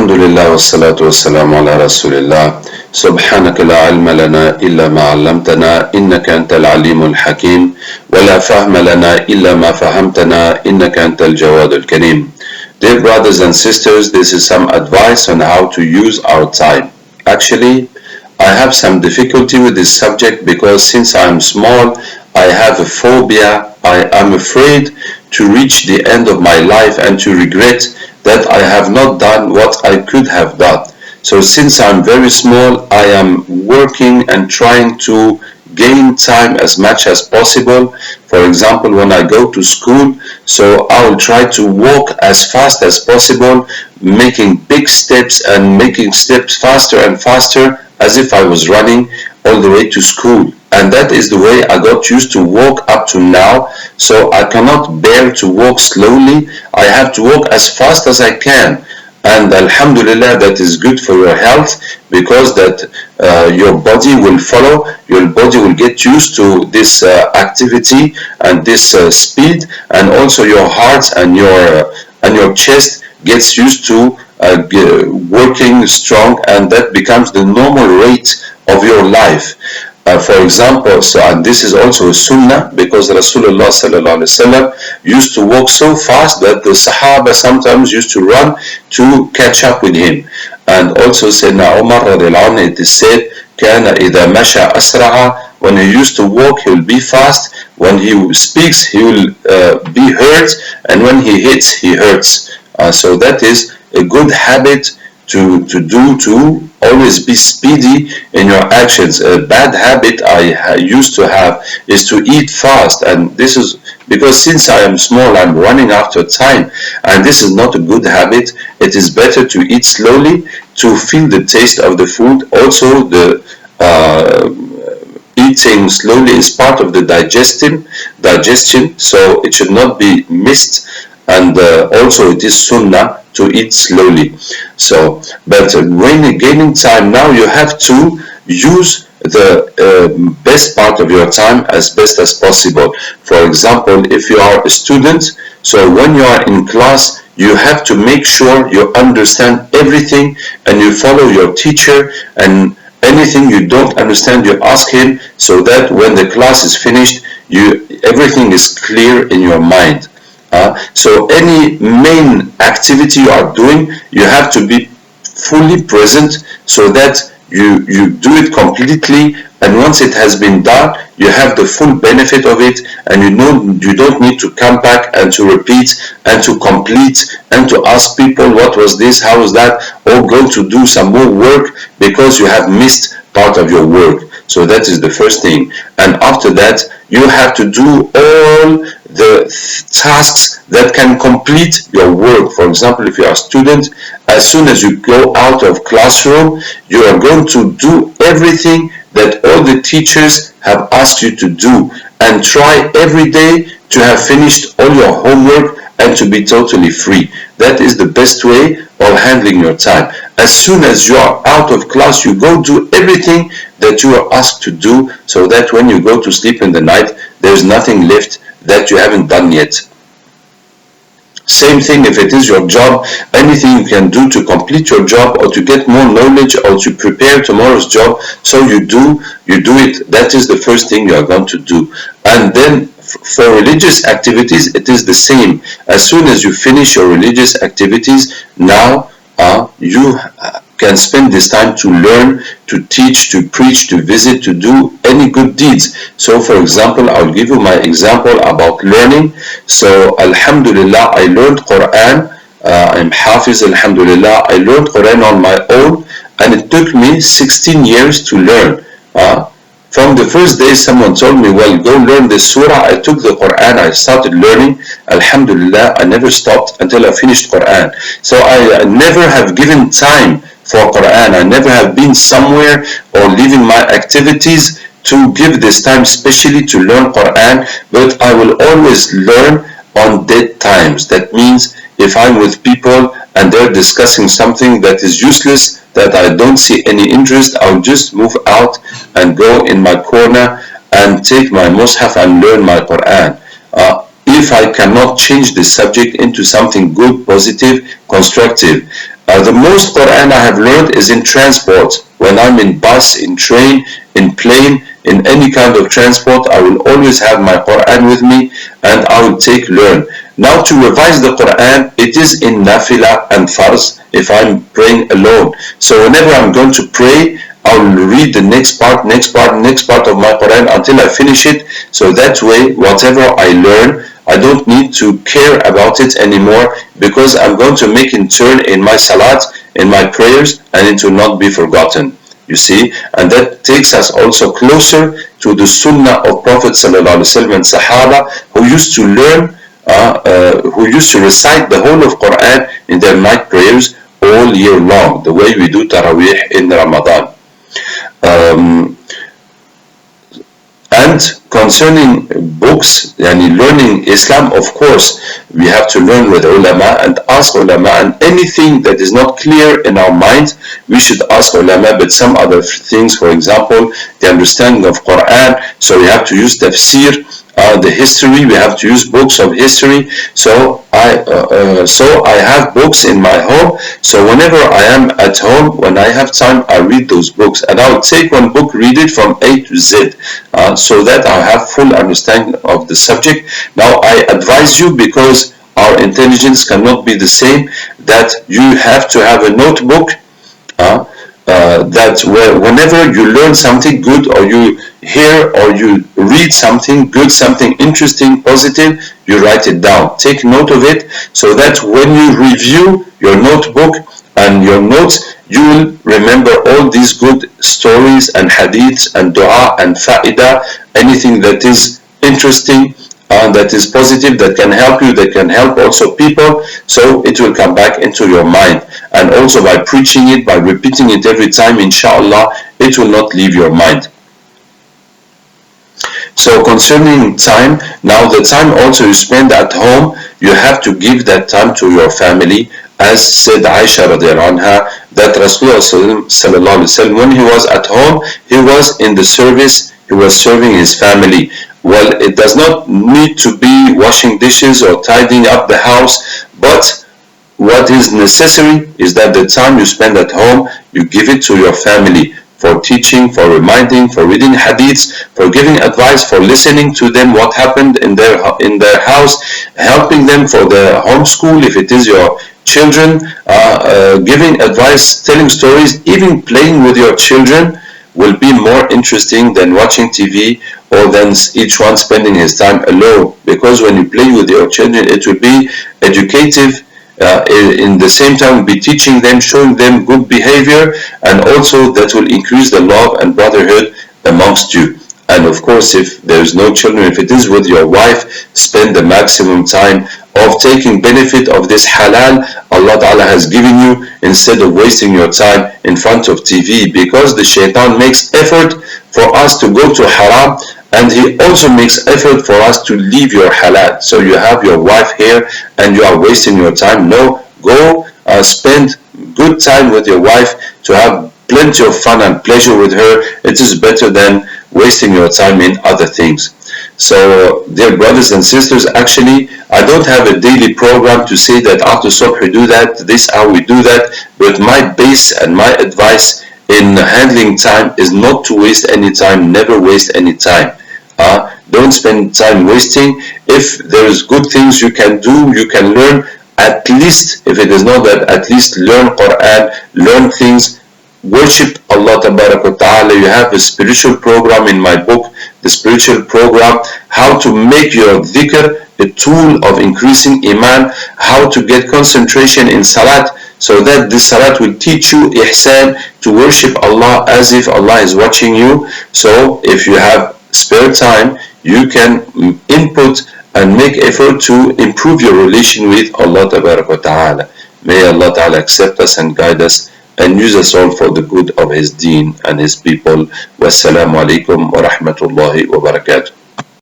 الحمد لله والصلاة والسلام على رسول الله. سبحانك لا علم لنا إلا ما علمتنا إنك أنت العليم الحكيم ولا فهم لنا إلا ما فهمتنا إنك أنت الجواد الكريم. Dear brothers and sisters, this is some advice on how to use our time. Actually, I have some difficulty with this subject because since I'm small, I have a phobia. I am afraid to reach the end of my life and to regret that I have not done what I could have done. So since I'm very small, I am working and trying to gain time as much as possible. For example, when I go to school, so I will try to walk as fast as possible, making big steps and making steps faster and faster as if I was running all the way to school. And that is the way I got used to walk up to now. So I cannot bear to walk slowly. I have to walk as fast as I can. And Alhamdulillah, that is good for your health because that your body will follow, your body will get used to this activity and this speed, and also your heart and your chest gets used to working strong, and that becomes the normal rate of your life. For example, and this is also a sunnah because Rasulullah sallallahu alaihi wasallam used to walk so fast that the Sahaba sometimes used to run to catch up with him. And also Sayyidina Umar radiallahu anhu, it is said, كَانَ إِذَا مَشَى أَسْرَعَ, when he used to walk, he will be fast. When he speaks, he will be hurt, and when he hits, he hurts. So that is a good habit to do, to always be speedy in your actions. A bad habit I used to have is to eat fast, and this is because since I am small, I'm running after time, and this is not a good habit. It is better to eat slowly to feel the taste of the food. Also, the eating slowly is part of the digestion, so it should not be missed. And also it is sunnah to eat slowly. So, but when gaining time, now you have to use the best part of your time as best as possible. For example, if you are a student, so when you are in class, you have to make sure you understand everything and you follow your teacher, and anything you don't understand, you ask him, so that when the class is finished, everything is clear in your mind. So any main activity you are doing, you have to be fully present so that you do it completely, and once it has been done, you have the full benefit of it, and you don't need to come back and to repeat and to complete and to ask people what was this, how was that, or go to do some more work because you have missed part of your work. So that is the first thing. And after that, you have to do all the tasks that can complete your work. For example, if you are a student, as soon as you go out of classroom, you are going to do everything that all the teachers have asked you to do, and try every day to have finished all your homework and to be totally free. That is the best way of handling your time. As soon as you are out of class, you go do everything that you are asked to do, so that when you go to sleep in the night, there's nothing left that you haven't done yet. Same thing if it is your job, anything you can do to complete your job or to get more knowledge or to prepare tomorrow's job, so you do it. That is the first thing you are going to do. And then for religious activities, it is the same. As soon as you finish your religious activities, now you can spend this time to learn, to teach, to preach, to visit, to do any good deeds. So for example, I'll give you my example about learning. So Alhamdulillah, I learned Quran. I'm Hafiz, Alhamdulillah. I learned Quran on my own, and it took me 16 years to learn. From the first day someone told me, well, go learn this surah, I took the Quran, I started learning. Alhamdulillah, I never stopped until I finished Quran. So I never have given time for Quran. I never have been somewhere or leaving my activities to give this time specially to learn Quran, but I will always learn on dead times. That means if I'm with people and they're discussing something that is useless, that I don't see any interest, I'll just move out and go in my corner and take my mushaf and learn my Quran. if I cannot change the subject into something good, positive, constructive. The most Quran I have learned is in transport. When I'm in bus, in train, in plane, in any kind of transport, I will always have my Quran with me and I will learn. Now to revise the Quran, it is in Nafila and Farz if I'm praying alone. So whenever I'm going to pray, I will read the next part of my Quran until I finish it. So that way, whatever I learn, I don't need to care about it anymore, because I'm going to make it turn in my salat, in my prayers, and it will not be forgotten. You see, and that takes us also closer to the Sunnah of Prophet ﷺ and Sahaba, who used to learn, who used to recite the whole of Quran in their night prayers all year long, the way we do Taraweeh in Ramadan. And concerning books, learning Islam, of course, we have to learn with ulama and ask ulama, and anything that is not clear in our mind, we should ask ulama. But some other things, for example, the understanding of Quran, so we have to use tafsir, the history, we have to use books of history. So I have books in my home, so whenever I am at home, when I have time, I read those books, and I will take one book, read it from A to Z, so that I have full understanding of the subject. Now I advise you, because our intelligence cannot be the same, that you have to have a notebook, that whenever you learn something good, or you hear or you read something good, something interesting, positive, you write it down. Take note of it, so that when you review your notebook and your notes, you will remember all these good stories and hadiths and dua and fa'idah, anything that is interesting, that is positive, that can help you, that can help also people, so it will come back into your mind. And also by preaching it, by repeating it every time, inshallah, it will not leave your mind. So concerning time, now the time also you spend at home, you have to give that time to your family, as said Aisha radiallahu anha, that Rasulullah sallallahu alaihi wasallam, when he was at home, he was in the service, he was serving his family. Well, it does not need to be washing dishes or tidying up the house, but what is necessary is that the time you spend at home, you give it to your family, for teaching, for reminding, for reading hadiths, for giving advice, for listening to them what happened in their house, helping them for the homeschool if it is your children, giving advice, telling stories, even playing with your children will be more interesting than watching TV, or than each one spending his time alone. Because when you play with your children, it will be educative, in the same time be teaching them, showing them good behavior, and also that will increase the love and brotherhood amongst you. And of course, if there's no children, if it is with your wife, spend the maximum time of taking benefit of this halal Allah Ta'ala has given you, instead of wasting your time in front of TV, because the shaitan makes effort for us to go to haram, and he also makes effort for us to leave your halal. So you have your wife here and you are wasting your time. No, go spend good time with your wife, to have plenty of fun and pleasure with her. It is better than wasting your time in other things. So dear brothers and sisters, actually I don't have a daily program to say that after subh we do that, this hour we do that, but my base and my advice in handling time is not to waste any time, never waste any time. Don't spend time wasting. If there's good things you can do, you can learn, at least, if it is not that, at least learn Quran, learn things, worship Allah Ta'ala. You have a spiritual program in my book, the spiritual program, how to make your dhikr a tool of increasing iman, how to get concentration in salat, so that this salat will teach you ihsan, to worship Allah as if Allah is watching you. So if you have spare time, you can input and make effort to improve your relation with Allah Ta'ala. May Allah Ta'ala accept us and guide us and use us all for the good of His deen and His people. Wassalamu alaikum wa rahmatullahi wa barakatuh.